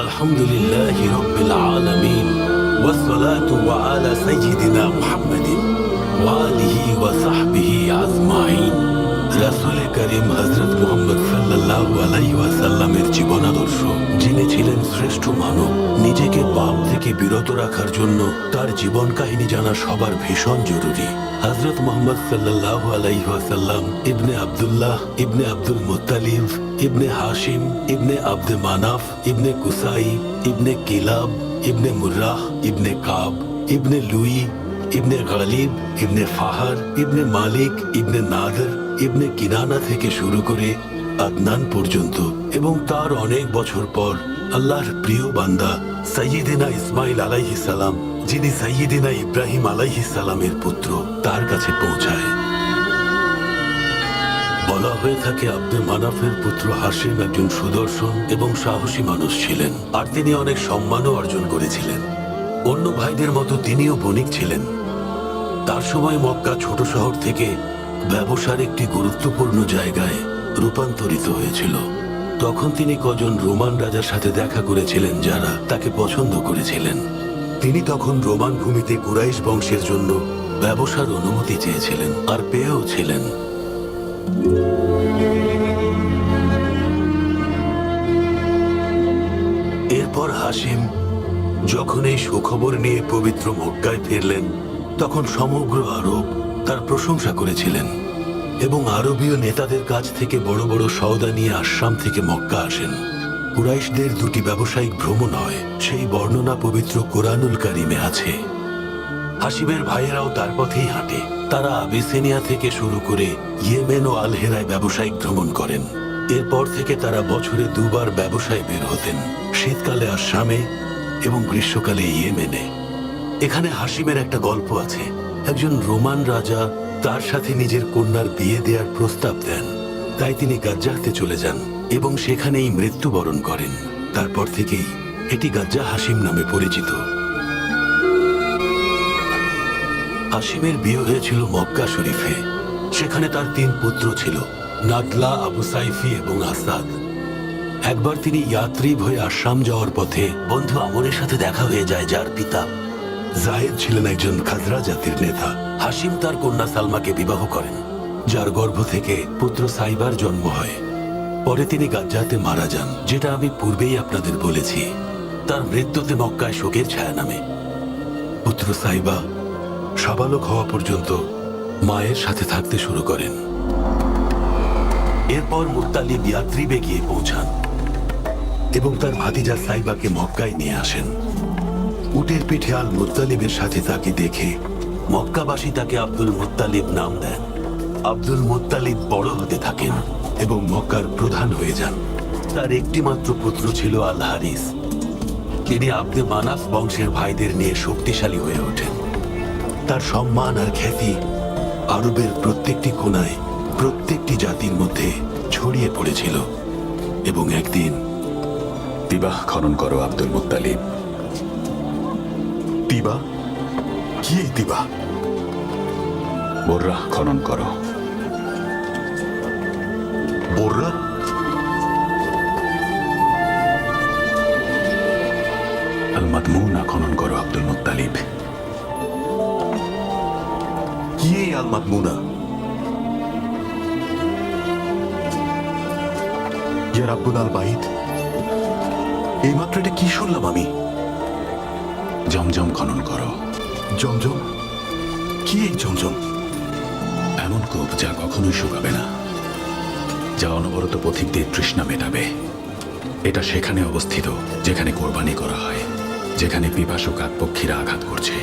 আলহামদুলিল্লাহি রাব্বিল আলামিন ওয়াসসালাতু আলা সাইয়্যিদিনা মুহাম্মাদিন ওয়া আলিহি ওয়া সাহবিহি আজমাইন। রাসূল করিম হযরত মুহাম্মদ সাল্লাল্লাহু আলাইহি ওয়াসাল্লামের জীবন আদর্শ, যিনি ছিলেন শ্রেষ্ঠ মানব। নিজেকে পাপ থেকে বিরত রাখার জন্য তার জীবন কাহিনী জানা সবার ভীষণ জরুরি। হযরত মুহাম্মদ সাল্লাল্লাহু আলাইহি ওয়াসাল্লাম ইবনে আব্দুল্লাহ ইবনে আব্দুল মুত্তালিব ইবনে হাশিম ইবনে আব্দে মানাফ ইবনে কুসাই ইবনে কিলাব ইবনে মুর্রাহ ইবনে কাব ইবনে লুই ইবনে গালিব ইবনে ফাহার ইবনে মালিক ইবনে নাদর ইবনে কিনানা থেকে শুরু করে আদনান পর্যন্ত, এবং তার অনেক বছর পর আল্লাহর প্রিয় বান্দা সাইয়্যিদিনা ইসমাইল আলাইহিস সালাম, যিনি সাইয়্যিদিনা ইব্রাহিম আলাইহিস সালামের পুত্র, তার কাছে পৌঁছায়। বলা হয়ে থাকে আব্দে মানাফের পুত্র হাশিম একজন সুদর্শন এবং সাহসী মানুষ ছিলেন, আর তিনি অনেক সম্মানও অর্জন করেছিলেন। অন্য ভাইদের মতো তিনিও বণিক ছিলেন। তার সময় মক্কা ছোট শহর থেকে ব্যবসার একটি গুরুত্বপূর্ণ জায়গায় রূপান্তরিত হয়েছিল। তখন তিনি কজন রোমান রাজার সাথে দেখা করেছিলেন, যারা তাকে পছন্দ করেছিলেন। তিনি তখন রোমান ভূমিতে কুরাইশ বংশের জন্য ব্যবসার অনুমতি চেয়েছিলেন, আর পেয়েও ছিলেন। এরপর হাশিম যখন এই সুখবর নিয়ে পবিত্র মক্কায় ফিরলেন, তখন সমগ্র আরব তার প্রশংসা করেছিলেন, এবং আরবীয় নেতাদের কাছ থেকে বড় বড় সওদা নিয়ে আশাম থেকে মক্কা আসেন। কুরাইশদের দুটি ব্যবসায়িক ভ্রমণ হয়, সেই বর্ণনা পবিত্র কোরআনুল কারিমে আছে। হাশিমের ভাইয়েরাও তার পথেই হাঁটে। তারা আবিসিনিয়া থেকে শুরু করে ইয়েমেন ও আলহেরায় ব্যবসায়িক ভ্রমণ করেন। এরপর থেকে তারা বছরে দুবার ব্যবসায় বের হতেন, শীতকালে আসামে এবং গ্রীষ্মকালে ইয়েমেনে। এখানে হাশিমের একটা গল্প আছে। একজন রোমান রাজা তার সাথে নিজের কন্যার বিয়ে দেওয়ার প্রস্তাব দেন, তাই তিনি গাজ্জাহতে চলে যান এবং সেখানেই মৃত্যুবরণ করেন। তারপর থেকেই এটি গাজ্জাহ হাশিম নামে পরিচিত। হাশিমের বিয়ে হয়েছিল মক্কা শরীফে। সেখানে তার 3 পুত্র ছিল, নাদলা, আবু সাইফি এবং আসাদ। একবার তিনি ইয়াত্রিব হয়ে আসাম যাওয়ার পথে বন্ধু আমরের সাথে দেখা হয়ে যায়, যার পিতা জায়েদ ছিলেন একজন খাজরা জাতির নেতা। হাশিম তার কন্যা সালমাকে বিবাহ করেন, যার গর্ভ থেকে পুত্র সাইবার জন্ম হয়। পরে তিনি গাজ্জাতে মারা যান, যেটা আমি পূর্বেই আপনাদের বলেছি। তার মৃত্যুতে মক্কায় শোকের ছায়া নামে। পুত্র সাইবা সাবালক হওয়া পর্যন্ত মায়ের সাথে থাকতে শুরু করেন। এরপর মুত্তালিব ইয়াত্রিবে গিয়ে পৌঁছান এবং তার ভাতিজা সাইবাকে মক্কায় নিয়ে আসেন। উটের পিঠে আল মুত্তালিবের সাথে তাকে দেখে মক্কাবাসী তাকে আব্দুল মুত্তালিব নাম দেন। আব্দুল মুত্তালিব বড় হতে থাকেন এবং মক্কার প্রধান হয়ে যান। তার একটি মাত্র পুত্র ছিল আল হারিস। তিনি আব্দে মানাফ বংশের ভাইদের নিয়ে শক্তিশালী হয়ে ওঠেন। তার সম্মান আর খ্যাতি আরবের প্রত্যেকটি কোণায়, প্রত্যেকটি জাতির মধ্যে ছড়িয়ে পড়েছিল। এবং একদিন তিবাহ খনন করো আব্দুল মুত্তালিব। তিবা? কি এই তিবা? বোররাহ খনন করো। বোররা? আল মাদমুনা খনন করো আব্দুল মুত্তালিব। কি এই আল মাদমুনা? ইয়া রাব্বুল আল বাইত, এইমাত্র এটা কি শুনলাম আমি? জমজম খনন করো। জমজম? কি এই জমজম? এমন কূপ যা কখনোই শুকাবে না, যা অনবরত পথিকদের তৃষ্ণা মেটাবে। এটা সেখানে অবস্থিত যেখানে কোরবানি করা হয়, যেখানে পিপাসু কাকপক্ষীরা আঘাত করছে।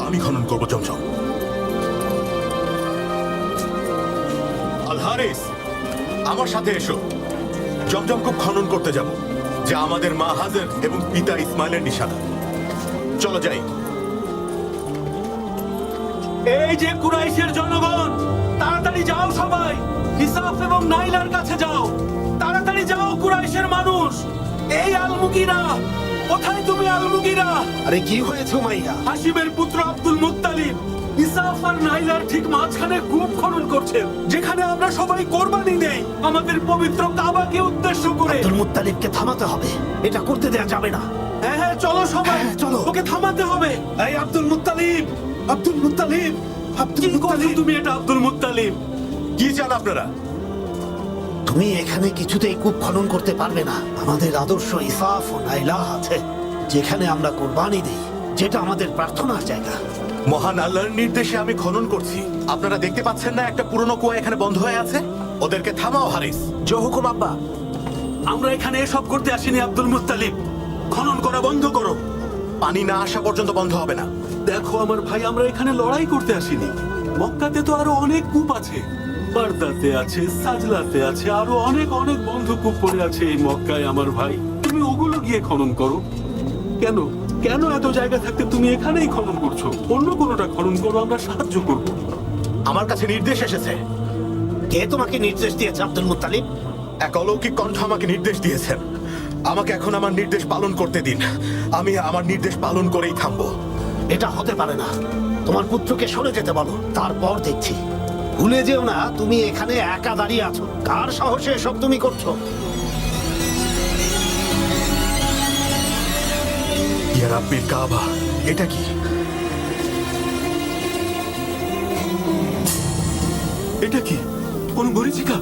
আমি খনন করবো জমজম। আল হারিস, আমার সাথে এসো। জমজম কূপ খনন করতে যাব, যা আমাদের মা হাজের এবং পিতা ইসমাইলের নিশানা। চলো যাই। এই যে কুরাইশের জনগণ, তাড়াতাড়ি যাও সবাই, হিসাব এবং নাইলার কাছে যাও। তাড়াতাড়ি যাও কুরাইশের মানুষ। এই আলমুগিরা, কোথায় তুমি আলমুগিরা? আরে কি হয়েছে উমাইয়া? হাশিমের পুত্র আব্দুল মুত্তালিব ইসাফ আর নাইলার ঠিক মাঝখানে কূপ খনন করছেন, যেখানে আমরা সবাই কোরবানি দেই আমাদের পবিত্র কাবাকে উদ্দেশ্য করে। আব্দুল মুত্তালিবকে থামাতে হবে, এটা করতে দেয়া যাবে না। হ্যাঁ হ্যাঁ, চলো সবাই, হ্যাঁ, চলো। ওকে থামাতে হবে। এই আব্দুল মুত্তালিব, আব্দুল মুত্তালিব, কি করছো তুমি এটা আব্দুল মুত্তালিব? কি চান আপনারা? তুমি এখানে কিছুতেই কূপ খনন করতে পারবে না। আমাদের আদর্শ ইসাফ ও নাইলা আছে, যেখানে আমরা কোরবানি দিই, যেটা আমাদের প্রার্থনার জায়গা। মহান আল্লাহর নির্দেশে আমি খনন করছি। আপনারা দেখতে পাচ্ছেন না একটা পুরনো কুয়া এখানে বন্ধ হয়ে আছে? ওদেরকে থামাও হারিস। যে হুকুম আব্বা। আমরা এখানে এসব করতে আসিনি আব্দুল মুত্তালিব, খনন করা বন্ধ করো। পানি না আসা পর্যন্ত বন্ধ হবে না। দেখো আমার ভাই, আমরা এখানে লড়াই করতে আসিনি। মক্কাতে তো আরো অনেক কূপ আছে, বারদাতে আছে, সাজলাতে আছে, আরো অনেক অনেক বন্ধ কূপ পড়ে আছে এই মক্কায় আমার ভাই। তুমি ওগুলো গিয়ে খনন করো। কেন কেন এত জায়গা থাকতে তুমি এখানেই খনন করছো? অন্য কোনোটা খনন করো, আমরা সাহায্য করব। আমার কাছে নির্দেশ এসেছে। কে তোমাকে নির্দেশ দিয়েছে আব্দুল মুত্তালিব? এক অলৌকিক কণ্ঠ আমাকে নির্দেশ দিয়েছেন। আমাকে এখন আমার নির্দেশ পালন করতে দিন। আমি আমার নির্দেশ পালন করেই থামবো। এটা হতে পারে না। তোমার পুত্রকে সরে যেতে বলো, তারপর দেখছি। ভুলে যেও না, তুমি এখানে একা দাঁড়িয়ে আছো। কার সাহসে এসব তুমি করছো? ইয়া রাব্বিল কাবা, এটা কি? এটা কি কোন মরিচিকা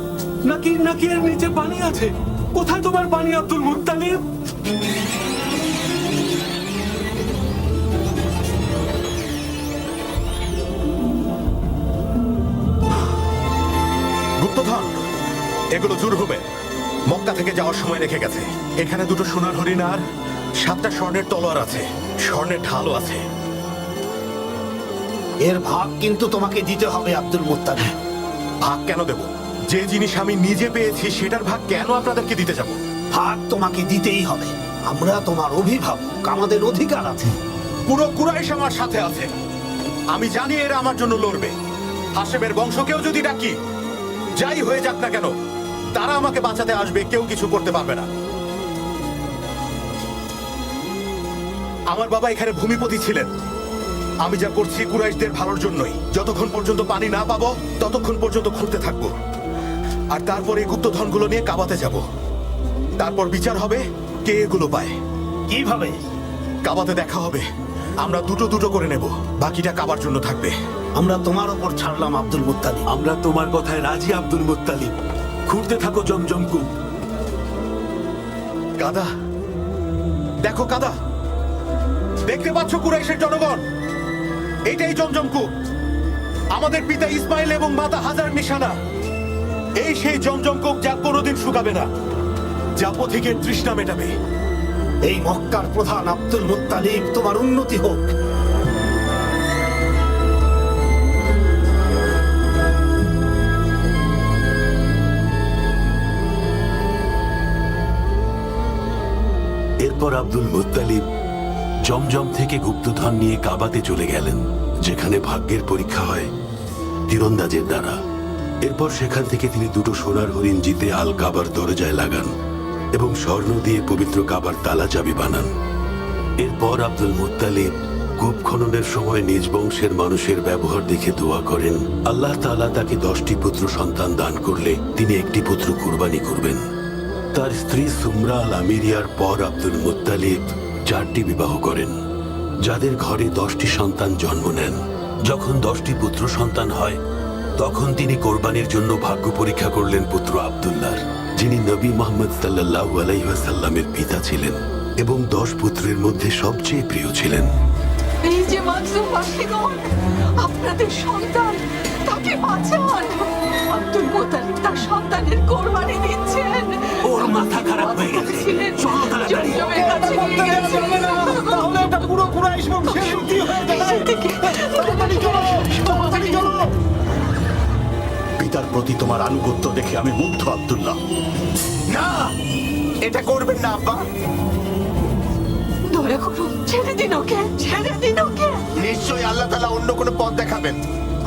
নাকি নাকি এর নিচে পানি আছে? কোথায় তোমার পানি আব্দুল মুত্তালিব? গুপ্তধন, এগুলো জুরহুমে মক্কা থেকে যাওয়ার সময় রেখে গেছে। এখানে দুটো সোনার হরিণ আর 7টা স্বর্ণের তলোয়ার আছে, স্বর্ণের ঢালও আছে। এর ভাগ কিন্তু তোমাকে দিতে হবে আব্দুল মুত্তালিব। ভাগ কেন দেব? যে জিনিস আমি নিজে পেয়েছি সেটার ভাগ কেন আপনাদেরকে দিতে যাব? ভাগ তোমাকে দিতেই হবে। আমরা তোমার অভিভাবক, আমাদের অধিকার আছে। পুরো কুরাইশ আমার সাথে আছে। আমি জানি এরা আমার জন্য লড়বে। হাশেমের বংশকেও যদি ডাকি, যাই হয়ে যাক না কেন, তারা আমাকে বাঁচাতে আসবে, কেউ কিছু করতে পারবে না। আমার বাবা এখানে ভূমিপতি ছিলেন। আমি যা করছি কুরাইশদের ভালোর জন্যই। যতক্ষণ পর্যন্ত পানি না পাবো ততক্ষণ পর্যন্ত খুঁড়তে থাকবো। আর তারপরে গুপ্তধনগুলো নিয়ে কাবাতে যাব। তারপর বিচার হবে কে এগুলো পায়। কিভাবে? কাবাতে দেখা হবে। আমরা দুটো দুটো করে নেব, বাকিটা কাবার জন্য থাকবে। আমরা তোমার ওপর ছাড়লাম আব্দুল মুত্তালিব। আমরা তোমার কথায় রাজি আব্দুল মুত্তালিব। খুঁড়তে থাকো জমজম কূপ। কাদা, দেখো কাদা, দেখতে পাচ্ছ কুরাইশের জনগণ? এটাই জমজম কূপ। আমাদের পিতা ইসমাইল এবং মাতা হাজার নিশানা। এই সেই জমজম কূপ যা কোনোদিন শুকাবে না, যা পথিকের তৃষ্ণা মেটাবে। এই মক্কার প্রধান আব্দুল মুত্তালিব, তোমার উন্নতি হোক। এরপর আব্দুল মুত্তালিব জমজম থেকে গুপ্তধন নিয়ে কাবাতে চলে গেলেন, যেখানে ভাগ্যের পরীক্ষা হয় তীরন্দাজের দ্বারা। এরপর সেখান থেকে তিনি দুটো সোনার হরিণ জিতে আল কাবার দরজায় লাগান এবং স্বর্ণ দিয়ে পবিত্র কাবার তালা চাবি বানান। এরপর আব্দুল মুত্তালিব কূপ খননের সময় নিজ বংশের মানুষের ব্যবহার দেখে দোয়া করেন, আল্লাহ তাআলা তাকে 10টি পুত্র সন্তান দান করলে তিনি একটি পুত্র কুরবানি করবেন। তার স্ত্রী সুমরা আল আমিরিয়ার পর আব্দুল মুত্তালিব 4টি বিবাহ করেন, যাদের ঘরে 10টি সন্তান জন্ম নেন। যখন 10টি পুত্র সন্তান হয়, তখন তিনি কোরবানির জন্য ভাগ্য পরীক্ষা করলেন পুত্র আব্দুল্লাহর, যিনি নবী মুহাম্মদ সাল্লাল্লাহু আলাইহি ওয়াসাল্লামের পিতা ছিলেন এবং 10 পুত্রের মধ্যে সবচেয়ে প্রিয় ছিলেন। এই যে মাসুম পাখিগণ, আপনাদের সন্তান, তাকে বাঁচান। আব্দুল মুত্তালিব তার সন্তানের কোরবানি দিচ্ছেন। ওর মাথা খারাপ হয়ে গেছে। চলো তাড়াতাড়ি। জমজমের কাছে নিয়ে গেছে। তাহলে এটা পুরো কুরাইশ বংশের রীতি হয়ে যাবে। তাড়াতাড়ি চলো, তাড়াতাড়ি চলো। পিতার প্রতি তোমার আনুগত্য দেখে আমি মুগ্ধ আব্দুল্লাহ। না, এটা করবেন না আব্বা। দয়া করুন, ছেড়ে দিন ওকে, ছেড়ে দিন ওকে। নিশ্চয়ই আল্লাহ তাআলা অন্য কোনো পথ দেখাবেন।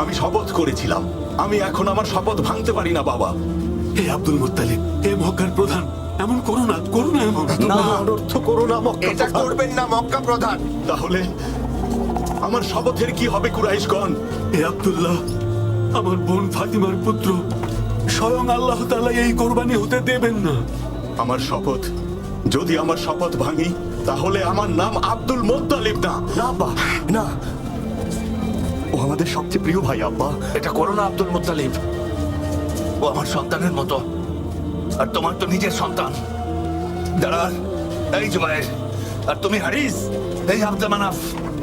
আমি শপথ করেছিলাম, আমি এখন আমার শপথ ভাঙতে পারি না বাবা। হে আব্দুল মুত্তালিব, হে মক্কার প্রধান, এমন করো না, করো না এমন। না, অনর্থ করো না মক্কা এটা প্রধান। করবেন না মক্কা প্রধান। তাহলে আমার শপথের কি হবে কুরাইশগণ? হে আব্দুল্লাহ, আমার বোন ফাতিমার পুত্র, স্বয়ং আল্লাহ তাআলা এই কোরবানি হতে দেবেন না। আমার শপথ, যদি আমার শপথ ভাঙি তাহলে আমার নাম আব্দুল মুত্তালিব না। না আব্বা, না, ও আমাদের সবচেয়ে প্রিয় ভাই আব্বা। এটা করো না আব্দুল মুত্তালিব, ও আমার সন্তানের মতো, আর তোমার তো নিজের সন্তান। দাঁড়ান, এই জুবাইর, আর তুমি হারিস, এই আব্দুল মানাফ,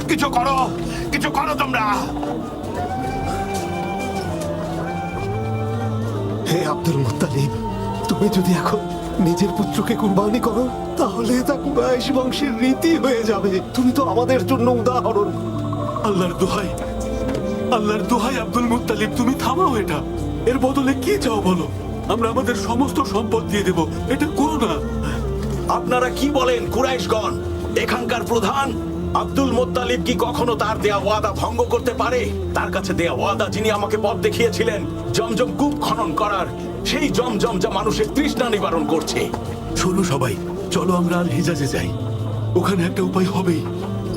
কিছু করো, কিছু করো তোমরা। হে আব্দুল মুত্তালিব, তুমি যদি এখন নিজের পুত্রকে কুরবানি করো তাহলে তা কুরাইশ বংশের রীতি হয়ে যাবে। তুমি তো আমাদের জন্য উদাহরণ। আল্লাহর দোহাই, আল্লাহর দোহাই আব্দুল মুত্তালিব, তুমি থামাও এটা। এর বদলে কি চাও বলো, আমরা আমাদের সমস্ত সম্পদ দিয়ে দেব। এটা করো না। আপনারা কি বলেন কুরাইশগণ? এখানকার প্রধান আব্দুল মুত্তালিব কি কখনো তার দেয়া ওয়াদা ভঙ্গ করতে পারে? তার কাছে দেয়া ওয়াদা যিনি আমাকে পথ দেখিয়েছিলেন জমজম কূপ খনন করার, সেই জমজম যা মানুষের তৃষ্ণা নিবারণ করছে। শোনো সবাই, চলো আমরা আল হিজাজে যাই। ওখানে একটা উপায় হবেই।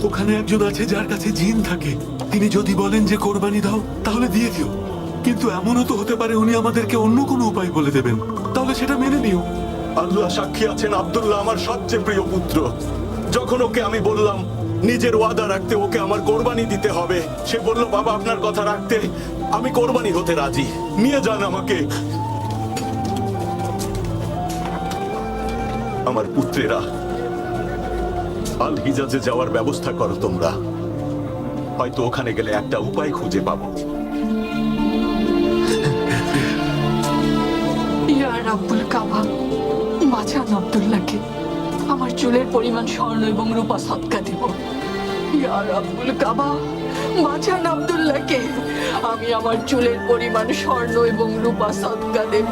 ওখানে একজন আছে যার কাছে জিন থাকে। তিনি যদি বলেন যে কোরবানি দাও, তাহলে দিয়ে দিও। কিন্তু এমনও তো হতে পারে উনি আমাদেরকে অন্য কোনো উপায় বলে দেবেন, তাহলে সেটা মেনে নিও। আল্লাহ সাক্ষী আছেন, আব্দুল্লাহ আমার সবচেয়ে প্রিয় পুত্র। যখন ওকে আমি বললাম নিজের ওয়াদা রাখতে ওকে আমার কোরবানি দিতে হবে, সে বলল বাবা আপনার কথা রাখতে আমি কোরবানি হতে রাজি, নিয়ে যান আমাকে। আমার পুত্রেরা, আল হিজাজে যাওয়ার ব্যবস্থা করো তোমরা। হয়তো ওখানে গেলে একটা উপায় খুঁজে পাবো। ইয়া রাব্বুল কাবা, বাঁচান আব্দুল্লাহকে। আমার চুলের পরিমাণ স্বর্ণ এবং রূপা সদকা দেব। ইয়া রাব্বুল কাবা, বাঁচান আব্দুল্লাহকে। আমি আমার চুলের পরিমাণ স্বর্ণ এবং রূপা সদকা দেব।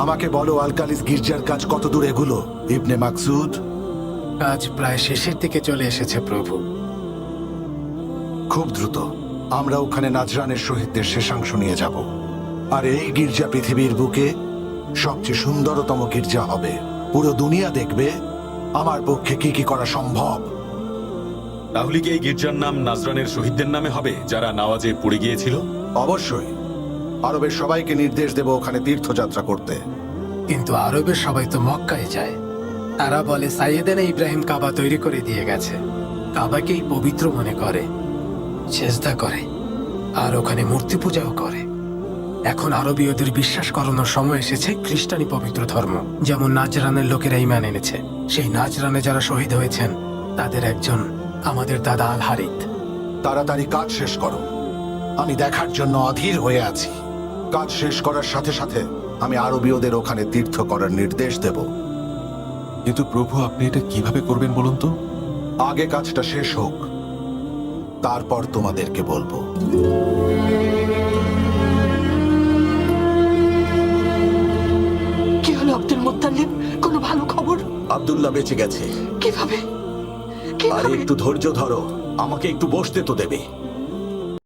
আমাকে বলো আলকালিস গির্জার কাজ কত দূর এগুলো? ইবনে মাকসুদ, কাজ প্রায় শেষের দিকে চলে এসেছে প্রভু। খুব দ্রুত আমরা ওখানে নাজরানের শহীদদের শেষাংশ নিয়ে যাব। আর এই গির্জা পৃথিবীর বুকে সবচেয়ে সুন্দরতম গির্জা হবে। পুরো দুনিয়া দেখবে আমার পক্ষে কি কি করা সম্ভব। তাহলে কি এই গির্জার নাম নাজরানের শহীদদের নামে হবে, যারা নাওয়াজে পড়ে গিয়েছিল? অবশ্যই আরবের সবাইকে নির্দেশ দেব ওখানে তীর্থযাত্রা করতে। কিন্তু আরবের সবাই তো মক্কায় যায়। তারা বলে সাইয়েদেনা ইব্রাহিম কাবা তৈরি করে দিয়ে গেছে। কাবাকেই পবিত্র মনে করে, সেজদা করে, আর ওখানে মূর্তি পূজাও করে। এখন আরবীয়দের বিশ্বাস করানোর সময় এসেছে খ্রিস্টানি পবিত্র ধর্ম। যেমন নাজরানের লোকেরা ঈমান এনেছে, সেই নাজরানে যারা শহীদ হয়েছেন তাদের একজন আমাদের দাদা আল হারিথ। তাড়াতাড়ি কাজ শেষ করো, আমি দেখার জন্য অধীর হয়ে আছি। কাজ শেষ করার সাথে সাথে আমি আরবীয়দের ওখানে তীর্থ করার নির্দেশ দেব। কিন্তু প্রভু আপনি এটা কিভাবে করবেন বলুন তো? আগে কাজটা শেষ হোক, তারপর তোমাদেরকে বলবো। কি হলো আব্দুল মুত্তালিব, কোনো ভালো খবর? আব্দুল্লাহ বেঁচে গেছে। কিভাবে? আরে একটু ধৈর্য ধরো, আমাকে একটু বসতে তো দেবে।